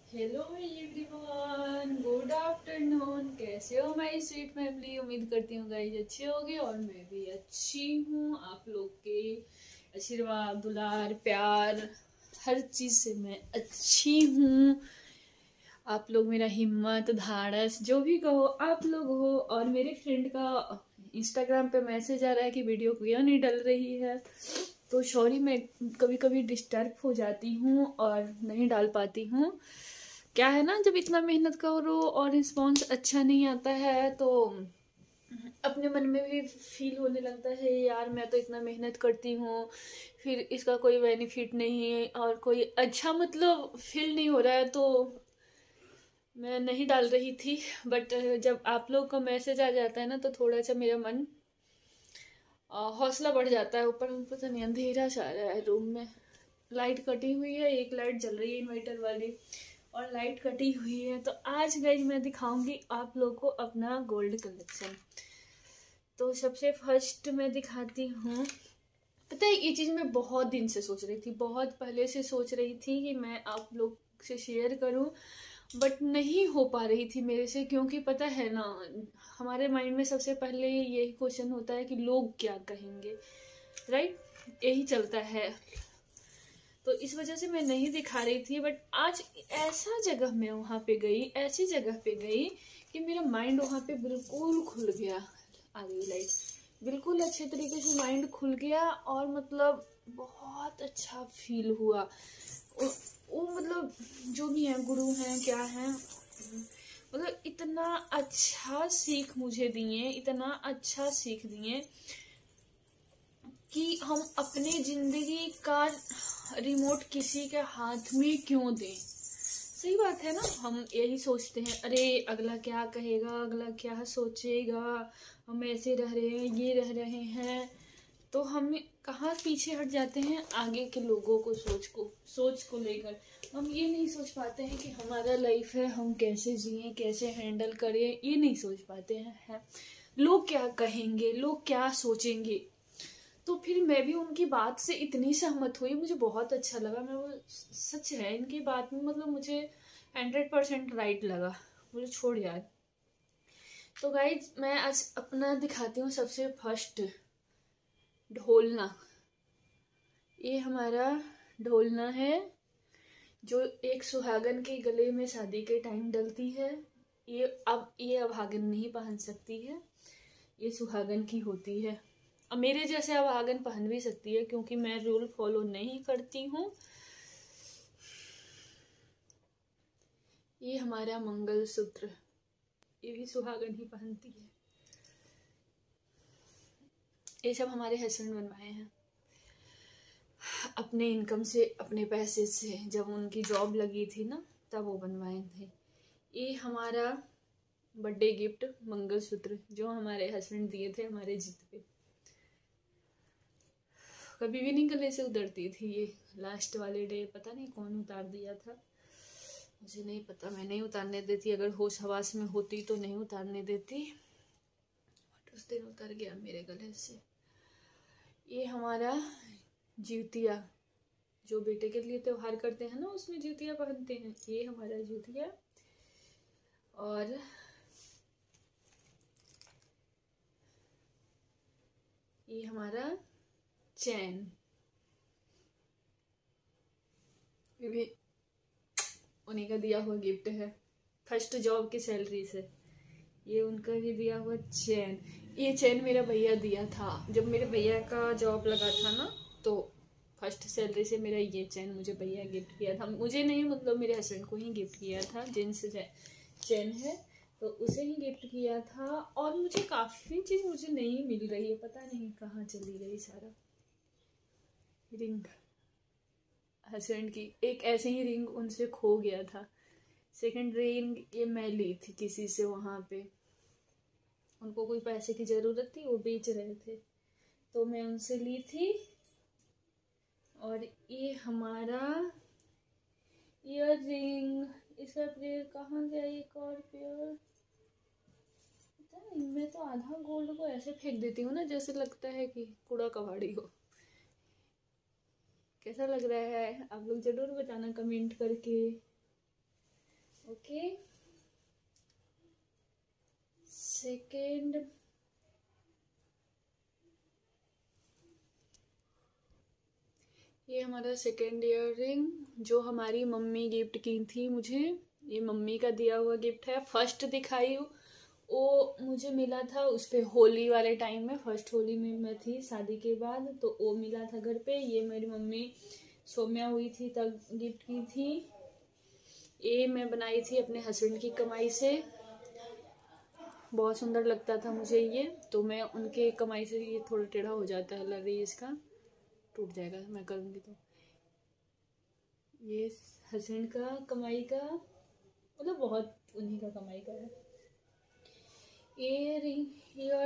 Hello everyone, good afternoon. कैसे हो my sweet family? उम्मीद करती हूँ गाइस अच्छे होगे और मैं भी अच्छी हूँ। आप लोग के आशीर्वाद, दुलार, प्यार, हर चीज़ से मैं अच्छी हूँ। आप लोग मेरा हिम्मत, धाड़स, जो भी कहो आप लोग हो। और मेरे फ्रेंड का इंस्टाग्राम पे मैसेज आ रहा है कि वीडियो क्यों नहीं डल रही है, तो सॉरी, मैं कभी कभी डिस्टर्ब हो जाती हूँ और नहीं डाल पाती हूँ। क्या है ना, जब इतना मेहनत करो और रिस्पॉन्स अच्छा नहीं आता है तो अपने मन में भी फील होने लगता है, यार मैं तो इतना मेहनत करती हूँ, फिर इसका कोई बेनिफिट नहीं है और कोई अच्छा मतलब फील नहीं हो रहा है, तो मैं नहीं डाल रही थी। बट जब आप लोग का मैसेज आ जाता है ना तो थोड़ा सा मेरा मन हौसला बढ़ जाता है। ऊपर में पता नहीं अंधेरा सा आ रहा है रूम में, लाइट कटी हुई है, एक लाइट जल रही है इन्वर्टर वाली और लाइट कटी हुई है। तो आज गाइस मैं दिखाऊंगी आप लोग को अपना गोल्ड कलेक्शन। तो सबसे फर्स्ट मैं दिखाती हूँ। पता है, ये चीज़ मैं बहुत दिन से सोच रही थी, बहुत पहले से सोच रही थी कि मैं आप लोग से शेयर करूं, बट नहीं हो पा रही थी मेरे से। क्योंकि पता है ना, हमारे माइंड में सबसे पहले यही क्वेश्चन होता है कि लोग क्या कहेंगे, राइट? यही चलता है, तो इस वजह से मैं नहीं दिखा रही थी। बट आज ऐसा जगह मैं वहां पे गई, ऐसी जगह पे गई कि मेरा माइंड वहां पे बिल्कुल खुल गया। आ गई लाइट, बिल्कुल अच्छे तरीके से माइंड खुल गया और मतलब बहुत अच्छा फील हुआ। वो मतलब जो भी है, गुरु हैं क्या हैं, मतलब इतना अच्छा सीख मुझे दिए, इतना अच्छा सीख दिए कि हम अपनी जिंदगी का रिमोट किसी के हाथ में क्यों दें। सही बात है ना, हम यही सोचते हैं, अरे अगला क्या कहेगा, अगला क्या सोचेगा, हम ऐसे रह रहे हैं, ये रह रहे हैं, तो हम कहाँ पीछे हट जाते हैं आगे के लोगों को सोच को लेकर। हम ये नहीं सोच पाते हैं कि हमारा लाइफ है, हम कैसे जिए, कैसे हैंडल करें, ये नहीं सोच पाते हैं। लोग क्या कहेंगे, लोग क्या सोचेंगे। तो फिर मैं भी उनकी बात से इतनी सहमत हुई, मुझे बहुत अच्छा लगा। मैं वो सच है, इनकी बात में मतलब मुझे 100% राइट लगा। मुझे छोड़ यार। तो गाइज मैं आज अपना दिखाती हूँ सबसे फर्स्ट ढोलना। ये हमारा ढोलना है जो एक सुहागन के गले में शादी के टाइम डलती है। ये अभागन नहीं पहन सकती है, ये सुहागन की होती है। अब मेरे जैसे अभागन पहन भी सकती है क्योंकि मैं रूल फॉलो नहीं करती हूँ। ये हमारा मंगलसूत्र, ये भी सुहागन ही पहनती है। ये सब हमारे हस्बैंड बनवाए हैं अपने इनकम से, अपने पैसे से। जब उनकी जॉब लगी थी ना तब वो बनवाए थे। ये हमारा बर्थडे गिफ्ट मंगलसूत्र जो हमारे हस्बैंड दिए थे हमारे जिद पे। कभी भी नहीं गले से उतरती थी ये। लास्ट वाले डे पता नहीं कौन उतार दिया था, मुझे नहीं पता। मैं नहीं उतारने देती, अगर होश हवास में होती तो नहीं उतारने देती, बट उस दिन उतर गया मेरे गले से। ये हमारा जीतिया, जो बेटे के लिए त्योहार करते हैं ना उसमें जीतिया पहनते हैं, ये हमारा जीतिया। और ये हमारा चैन, ये भी उन्हीं का दिया हुआ गिफ्ट है फर्स्ट जॉब की सैलरी से। ये उनका भी दिया हुआ चैन। ये चैन मेरा भैया दिया था जब मेरे भैया का जॉब लगा था ना, तो फर्स्ट सैलरी से मेरा ये चैन मुझे भैया गिफ्ट किया था। मुझे नहीं, मतलब मेरे हस्बैंड को ही गिफ्ट किया था। जेंट्स चैन है तो उसे ही गिफ्ट किया था। और मुझे काफ़ी चीज़ मुझे नहीं मिल रही है, पता नहीं कहाँ चली गई सारा। रिंग, हस्बैंड की एक ऐसे ही रिंग उनसे खो गया था। सेकंड रिंग ये मैं ली थी किसी से, वहाँ पे उनको कोई पैसे की ज़रूरत थी, वो बेच रहे थे तो मैं उनसे ली थी। और ये हमारा ईयर रिंग, इसका पेयर कहाँ गया? एक और पेयर, पता नहीं। मैं तो आधा गोल्ड को ऐसे फेंक देती हूँ ना, जैसे लगता है कि कूड़ा कबाड़ी हो। कैसा लग रहा है आप लोग जरूर बताना कमेंट करके। ओके। सेकेंड, ये हमारा सेकेंड ईयररिंग जो हमारी मम्मी गिफ्ट की थी मुझे। ये मम्मी का दिया हुआ गिफ्ट है। फर्स्ट दिखाई वो मुझे मिला था उस पे होली वाले टाइम में, फर्स्ट होली में मैं थी शादी के बाद, तो वो मिला था घर पे। ये मेरी मम्मी सोम्या हुई थी तब गिफ्ट की थी। ये मैं बनाई थी अपने हस्बैंड की कमाई से, बहुत सुंदर लगता था मुझे ये, तो मैं उनके कमाई से, ये थोड़ा टेढ़ा हो जाता है लरी, इसका टूट जाएगा मैं करूँगी तो। ये हस्बैंड का कमाई का, मतलब बहुत उन्हीं का कमाई का है। ईयर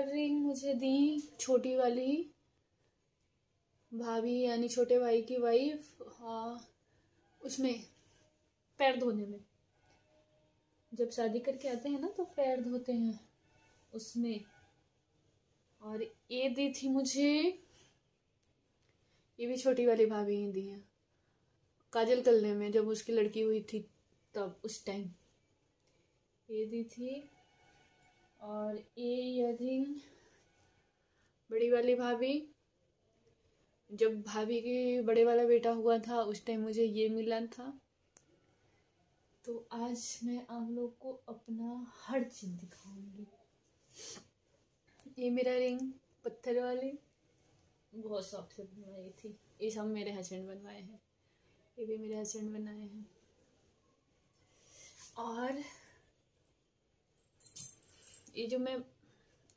रिंग मुझे दी छोटी वाली भाभी यानी छोटे भाई की वाइफ, हाँ, उसमें पैर धोने में, जब शादी करके आते हैं ना तो पैर धोते हैं उसमें। और ये दी थी मुझे, ये भी छोटी वाली भाभी ही दी है, काजल करने में जब उसकी लड़की हुई थी तब उस टाइम ये दी थी। और ये ईयररिंग बड़ी वाली भाभी, जब भाभी के बड़े वाला बेटा हुआ था उस टाइम मुझे ये मिला था। तो आज मैं आप लोग को अपना हर चीज दिखाऊंगी। ये मेरा रिंग पत्थर वाली बहुत शौक से बनवाई थी, ये सब मेरे हस्बैंड बनवाए हैं, ये भी मेरे हस्बैंड बनाए हैं। और ये जो मैं,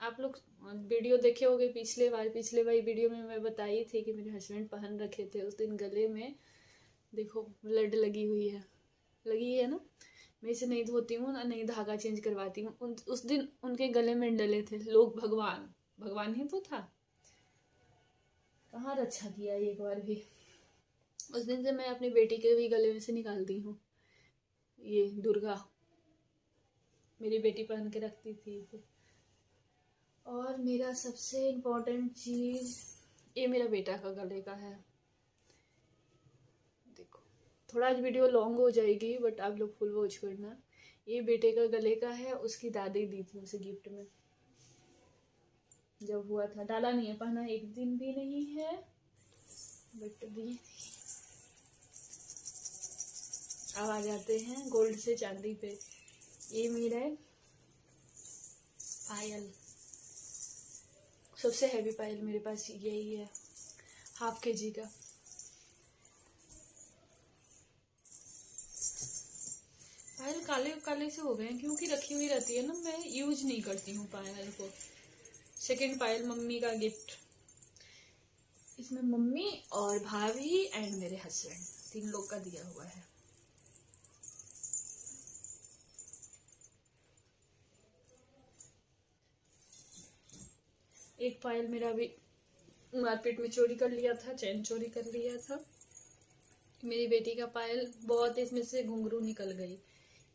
आप लोग वीडियो देखे होंगे पिछले बार वीडियो में मैं बताई थी कि मेरे हस्बैंड पहन रखे थे उस दिन गले में, देखो ब्लड लगी हुई है, लगी है ना। मैं इसे नहीं धोती हूँ ना, नहीं धागा चेंज करवाती हूँ। उस दिन उनके गले में डले थे लोग, भगवान ही तो था, कहाँ रक्षा किया एक बार भी। उस दिन से मैं अपनी बेटी के भी गले में से निकालती हूँ। ये दुर्गा मेरी बेटी पहन के रखती थी। और मेरा सबसे इम्पोर्टेंट चीज, ये मेरा बेटा का गले का है। देखो थोड़ा आज वीडियो लॉन्ग हो जाएगी बट आप लोग फुल वॉच करना। ये बेटे का गले का है, उसकी दादी दी थी उसे गिफ्ट में जब हुआ था। डाला नहीं है, पहना एक दिन भी नहीं है बट दी थी। अब आ जाते हैं गोल्ड से चांदी पे। ये मेरा है पायल, सबसे हैवी पायल मेरे पास यही है, 1/2 kg का। पायल काले काले से हो गए हैं क्योंकि रखी हुई रहती है ना, मैं यूज नहीं करती हूँ पायल को। सेकंड पायल मम्मी का गिफ्ट, इसमें मम्मी और भाभी एंड मेरे हस्बैंड 3 लोग का दिया हुआ है। एक पायल मेरा भी मार्केट में चोरी कर लिया था, चैन चोरी कर लिया था। मेरी बेटी का पायल बहुत, इसमें से घुंघरू निकल गई।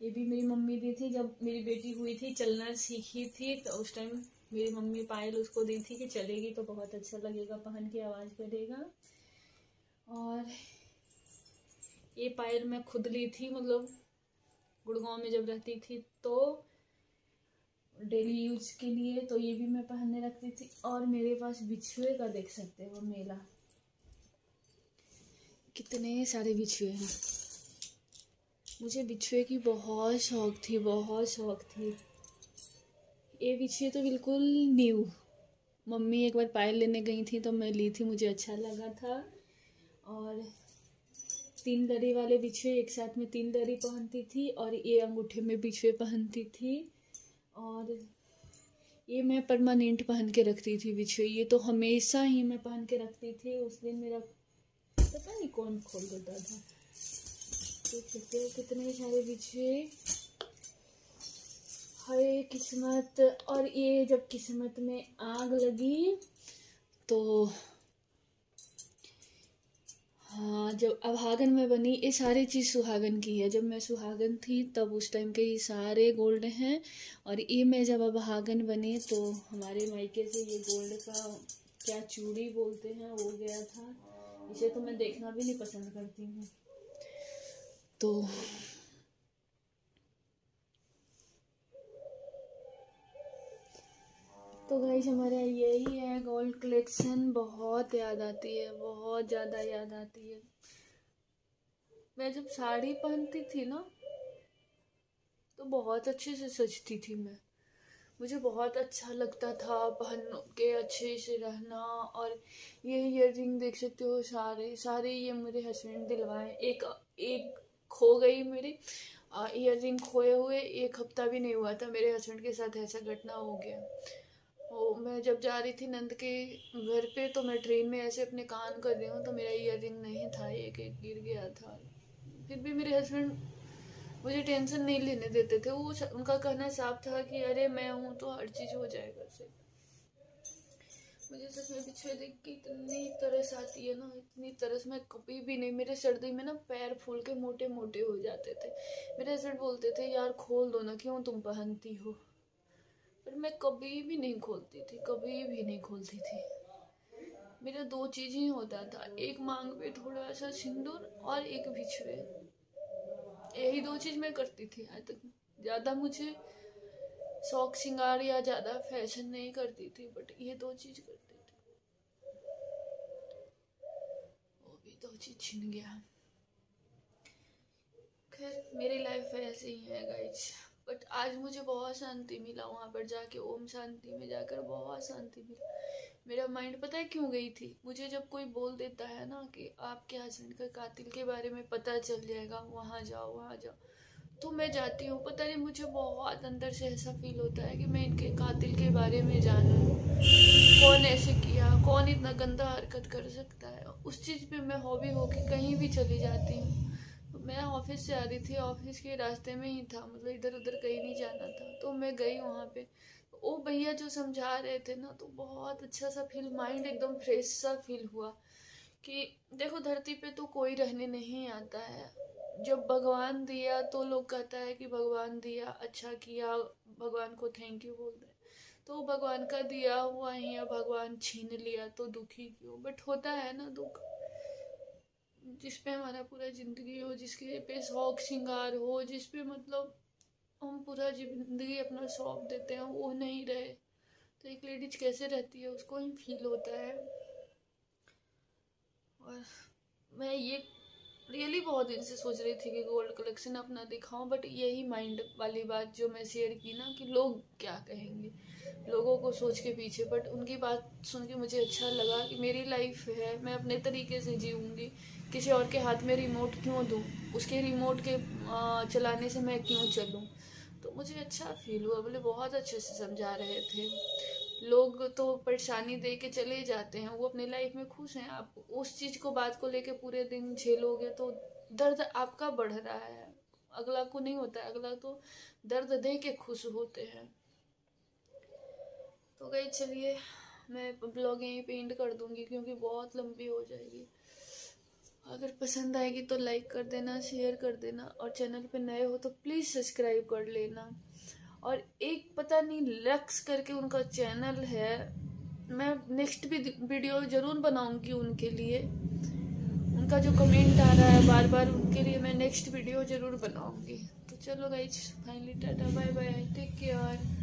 ये भी मेरी मम्मी दी थी जब मेरी बेटी हुई थी, चलना सीखी थी, तो उस टाइम मेरी मम्मी पायल उसको दी थी कि चलेगी तो बहुत अच्छा लगेगा, पहन के आवाज करेगा। और ये पायल मैं खुद ली थी, मतलब गुड़गांव में जब रहती थी तो डेली यूज के लिए, तो ये भी मैं पहनने रखती थी। और मेरे पास बिछुए का देख सकते हो मेला, कितने सारे बिछुए हैं। मुझे बिछुए की बहुत शौक थी, बहुत शौक थी। ये बिछुए तो बिल्कुल न्यू, मम्मी एक बार पायल लेने गई थी तो मैं ली थी, मुझे अच्छा लगा था। और 3 दरी वाले बिछुए, एक साथ में 3 दरी पहनती थी। और ये अंगूठे में बिछुए पहनती थी। और ये मैं परमानेंट पहन के रखती थी बिछुए, ये तो हमेशा ही मैं पहन के रखती थी। उस दिन मेरा पता नहीं कौन खोल देता था। देख सकते हो कितने सारे बिछुए, हरे किस्मत। और ये जब किस्मत में आग लगी तो, हाँ, जब अभागन में बनी, ये सारी चीज़ सुहागन की है। जब मैं सुहागन थी तब उस टाइम के ये सारे गोल्ड हैं। और ये मैं जब अभागन बनी तो हमारे मायके से ये गोल्ड का क्या चूड़ी बोलते हैं वो गया था। इसे तो मैं देखना भी नहीं पसंद करती हूँ। तो तो गाइस हमारा यही है गोल्ड कलेक्शन। बहुत याद आती है, बहुत ज़्यादा याद आती है। मैं जब साड़ी पहनती थी ना तो बहुत अच्छे से सजती थी मैं। मुझे बहुत अच्छा लगता था पहन के अच्छे से रहना। और ये ईयर रिंग देख सकते हो, सारे ये मेरे हस्बैंड दिलवाए। एक खो गई मेरी ईयर रिंग खोए हुए 1 हफ्ता भी नहीं हुआ था, मेरे हस्बैंड के साथ ऐसा घटना हो गया। वो मैं जब जा रही थी नंद के घर पे तो मैं ट्रेन में ऐसे अपने कान कर रही हूँ तो मेरा ईयर रिंग नहीं था, एक गिर गया था। फिर भी मेरे हस्बैंड मुझे टेंशन नहीं लेने देते थे। वो उनका कहना साफ था कि अरे मैं हूँ तो हर चीज़ हो जाएगा से। मुझे सच में बिछुए देख के इतनी तरस आती है ना, इतनी तरस। मैं कभी भी नहीं, मेरे सर्दी में ना पैर फूल के मोटे मोटे हो जाते थे। मेरे हस्बैंड बोलते थे यार खोल दो ना, क्यों तुम पहनती हो, पर मैं कभी भी नहीं खोलती थी, कभी भी नहीं खोलती थी। मेरा 2 चीज़ ही होता था, एक मांग पे थोड़ा सा सिंदूर और एक बिछुए। यही 2 चीज़ मैं करती थी आज तक। ज़्यादा मुझे शौक श्रृंगार या ज़्यादा फैशन नहीं करती थी, बट ये 2 चीज़ करती थी। वो भी 2 चीज़ छिन गया। खैर मेरी लाइफ ऐसे ही है गाइज। बट आज मुझे बहुत शांति मिला वहाँ पर जाके, ओम शांति में जाकर बहुत शांति मिला। मेरा माइंड पता है क्यों गई थी? मुझे जब कोई बोल देता है ना कि आपके हस्बैंड का कातिल के बारे में पता चल जाएगा, वहाँ जाओ वहाँ जाओ, तो मैं जाती हूँ। पता नहीं मुझे बहुत अंदर से ऐसा फील होता है कि मैं इनके कातिल के बारे में जानूँ, कौन ऐसे किया, कौन इतना गंदा हरकत कर सकता है। उस चीज़ पे मैं हॉबी होके कहीं भी चली जाती हूँ। मैं ऑफिस से आ रही थी, ऑफिस के रास्ते में ही था, मतलब इधर उधर कहीं नहीं जाना था, तो मैं गई वहाँ पे। वो भैया जो समझा रहे थे ना तो बहुत अच्छा सा फील, माइंड एकदम फ्रेश सा फील हुआ कि देखो धरती पे तो कोई रहने नहीं आता है। जब भगवान दिया तो लोग कहता है कि भगवान दिया, अच्छा किया, भगवान को थैंक यू बोल रहे। तो भगवान का दिया हुआ ही है, भगवान छीन लिया तो दुखी क्यों? बट होता है ना दुख, जिसपे हमारा पूरा जिंदगी हो, जिसके पे शौक श्रृंगार हो, जिसपे मतलब हम पूरा जिंदगी अपना सौंप देते हैं, वो नहीं रहे तो एक लेडीज कैसे रहती है, उसको ही फील होता है। और मैं ये रियली बहुत दिन से सोच रही थी कि गोल्ड कलेक्शन अपना दिखाऊं, बट यही माइंड वाली बात जो मैं शेयर की ना कि लोग क्या कहेंगे, लोगों को सोच के पीछे। बट उनकी बात सुन के मुझे अच्छा लगा कि मेरी लाइफ है, मैं अपने तरीके से जीऊँगी। किसी और के हाथ में रिमोट क्यों दूँ, उसके रिमोट के चलाने से मैं क्यों चलूँ? तो मुझे अच्छा फील हुआ। बोले बहुत अच्छे से समझा रहे थे। लोग तो परेशानी दे के चले जाते हैं, वो अपनी लाइफ में खुश हैं। आप उस चीज़ को, बात को लेके पूरे दिन झेलोगे तो दर्द आपका बढ़ रहा है, अगला को नहीं होता है। अगला तो दर्द दे के खुश होते हैं। तो गई चलिए मैं ब्लॉग यहीं पे एंड कर दूंगी क्योंकि बहुत लंबी हो जाएगी। अगर पसंद आएगी तो लाइक कर देना, शेयर कर देना, और चैनल पे नए हो तो प्लीज़ सब्सक्राइब कर लेना। और एक पता नहीं लक्स करके उनका चैनल है, मैं नेक्स्ट भी वीडियो ज़रूर बनाऊंगी उनके लिए। उनका जो कमेंट आ रहा है बार बार, उनके लिए मैं नेक्स्ट वीडियो ज़रूर बनाऊंगी। तो चलो guys finally tata bye bye, take care.